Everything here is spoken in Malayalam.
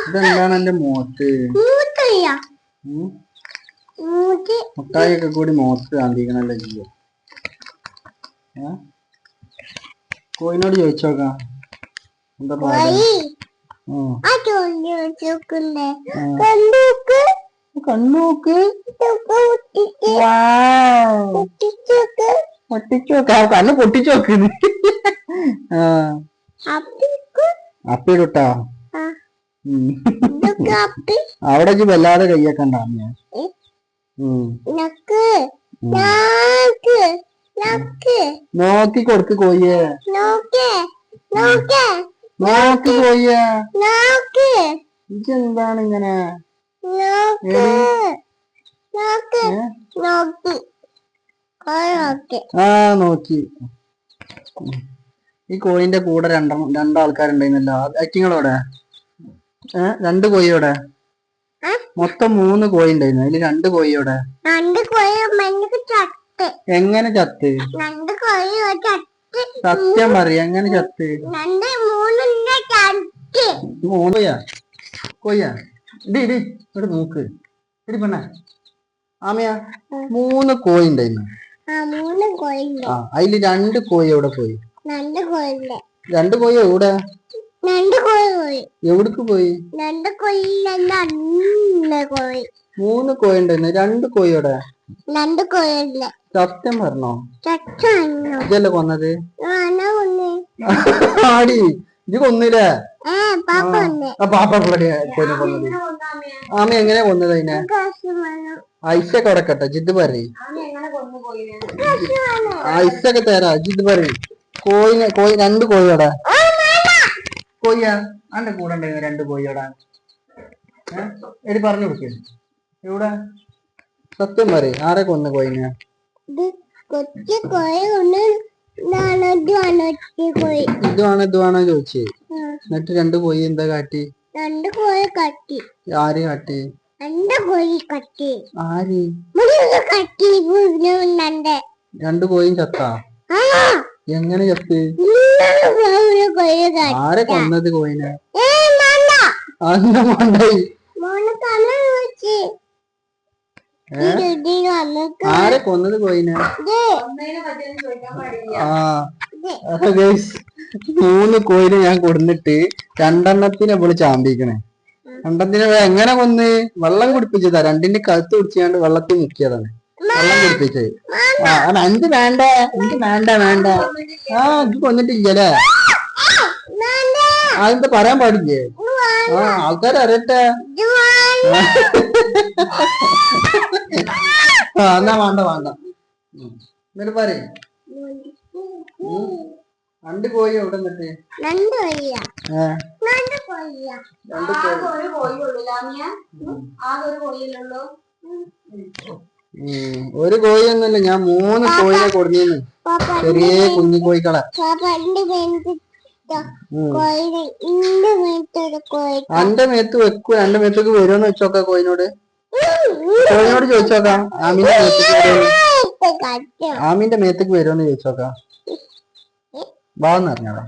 ഇതെന്താണ് എന്റെ മോത്ത് മുട്ടായിയൊക്കെ കൂടി മോത്ത് കാന്തിക്കണല്ലോ ചെയ്യ. കോയിനോട് ചോദിച്ചോക്കാം എന്താ കണ്ണൂക്ക് പൊട്ടിച്ചോക്ക കണ്ണ് പൊട്ടിച്ചോക്കുന്നു. അപ്പിടുട്ടാ അവിടെ വല്ലാതെ കയ്യൊക്കണ്ട നോക്കി കൊടുക്ക് കോയെ നോക്കി കോയെ ഇതെന്താണ് ഇങ്ങനെ നോക്കി. ഈ കോഴിന്റെ കൂടെ രണ്ടാൾക്കാരുണ്ടായിരുന്നല്ലോ, അറ്റിങ്ങളോടെ രണ്ട് കോഴിയോടെ മൊത്തം 3 കോഴി ഉണ്ടായിരുന്നു. അതില് 2 കോഴിയോടെ എങ്ങനെ ചത്ത്? സത്യം പറയ എങ്ങനെ ചത്ത്? കോയ്യാ ഇടി ഇവിടെ നോക്ക് ഇടി പെണ്ണ ആമയാ 3 കോഴി ഉണ്ടായിരുന്നു. അതില് 2 കോഴി എവിടെ പോയി? 2 കോഴി എവിടെ? എവിടക്ക് പോയി? 3 കോഴി ഉണ്ടായിരുന്നു. 2 കോഴിയോടെ? സത്യം പറഞ്ഞോ? ഇതല്ലേ കൊന്നത്? ആടി ഇത് കൊന്നില്ലേ? പാപ്പ കൊന്നത്. ആമ എങ്ങനെ കൊന്നത് അതിനെ? ഐസൊക്കെ അടക്കട്ടെ ജിദ് പറയ്. ഐസൊക്കെ തരാ ജിദ് പറയ്. കോഴി 2 കോഴിയോടെ? കോഴിയാ അന്റെ കൂടെ ഉണ്ടായിരുന്നു 2 കോഴിയോടാ? എടി പറഞ്ഞു കൊടുക്ക് എവിടെ? സത്യം പറയ് ആരെ കൊന്ന കോഴിനെ? ഇതുവാണോ ചോദിച്ചേ? എന്നിട്ട് 2 കോഴി എന്താ കാട്ടി? ആര് കാട്ടി? ആര്? 2 കോഴിയും ചത്താ? എങ്ങനെ ചത്ത്? ആരെ കൊന്നത് കോഴിനെ? അന്ന മണ്ടായി ആരെ കൊന്നത് കോഴിനെ? 3 കോഴിനെ ഞാൻ കൊടുന്നിട്ട് 2 ഇവിടെ ചാമ്പിക്കണേ. 2 എങ്ങനെ കൊന്ന്? വെള്ളം കുടിപ്പിച്ചതാ. 2ന്റെ കഴുത്ത് പിടിച്ചാണ്ട് വെള്ളത്തിൽ മുക്കിയതാണ് വെള്ളം കുടിപ്പിച്ചത്. എനിക്ക് വേണ്ട വേണ്ട. ഇത് കൊന്നിട്ടില്ലല്ലേ? അതെന്താ പറയാൻ പാടില്ലേ? ആൾക്കാർ അറിയട്ടെ. എന്നാ വേണ്ട എന്നിട്ട് പറയ് 2 കോഴി എവിടെ നിന്നിട്ട്? 1 കോഴിയൊന്നുമില്ല, ഞാൻ 3 കോഴിനെ കൊടുന്നു. ചെറിയ കുഞ്ഞു കോഴിക്കളെ. എന്റെ മേത്ത് വെക്കൂ. എന്റെ മേത്തേക്ക് വരുമെന്ന് വെച്ചോക്കാം. കോഴിനോട് ചോദിച്ചോക്കാം. ആമീന്റെ മേത്തേക്ക് വരുമെന്ന് ചോദിച്ചോക്കാം. വാന്ന് പറഞ്ഞോളാം.